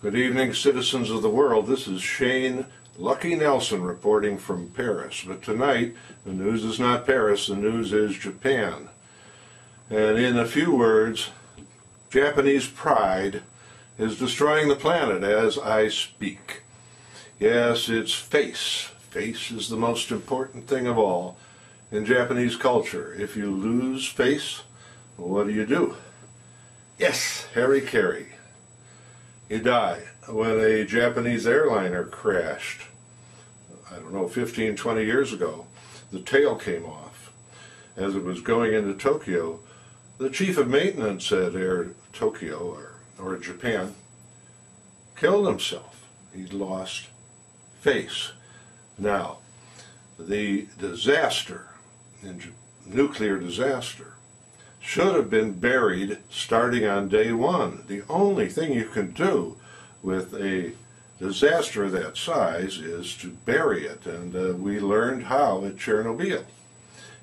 Good evening, citizens of the world. This is Shayne Lucky Nelson reporting from Paris. But tonight, the news is not Paris, the news is Japan. And in a few words, Japanese pride is destroying the planet as I speak. Yes, it's face. Face is the most important thing of all in Japanese culture. If you lose face, what do? Yes, Harry. He died when a Japanese airliner crashed, I don't know, 15, 20 years ago. The tail came off. As it was going into Tokyo, the chief of maintenance at Air Tokyo, or Japan, killed himself. He'd lost face. Now, the disaster, nuclear disaster, should have been buried starting on day one. The only thing you can do with a disaster of that size is to bury it, and we learned how at Chernobyl.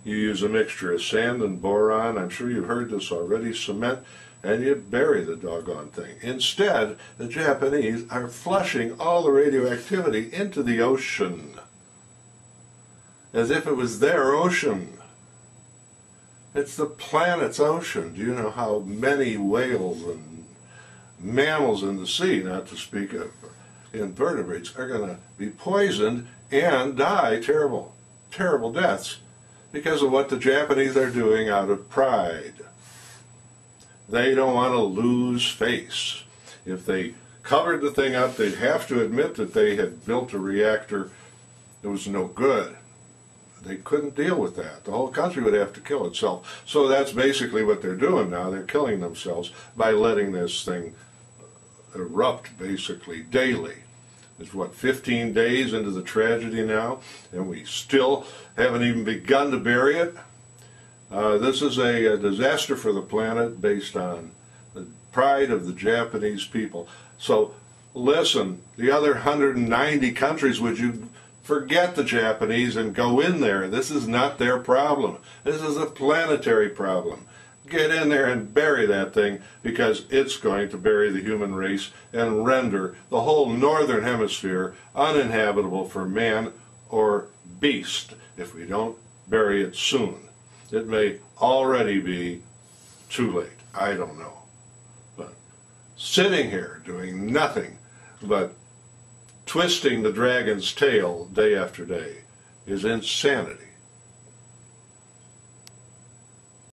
You use a mixture of sand and boron, I'm sure you've heard this already, cement, and you bury the doggone thing. Instead, the Japanese are flushing all the radioactivity into the ocean, as if it was their ocean. It's the planet's ocean. Do you know how many whales and mammals in the sea, not to speak of invertebrates, are going to be poisoned and die terrible, terrible deaths because of what the Japanese are doing out of pride? They don't want to lose face. If they covered the thing up, they'd have to admit that they had built a reactor that was no good. They couldn't deal with that. The whole country would have to kill itself. So that's basically what they're doing now. They're killing themselves by letting this thing erupt basically daily. It's what, 15 days into the tragedy now, and we still haven't even begun to bury it. This is a disaster for the planet based on the pride of the Japanese people. So listen, the other 190 countries, would you forget the Japanese and go in there? This is not their problem. This is a planetary problem. Get in there and bury that thing, because it's going to bury the human race and render the whole northern hemisphere uninhabitable for man or beast if we don't bury it soon. It may already be too late. I don't know. But sitting here doing nothing but twisting the dragon's tail day after day is insanity.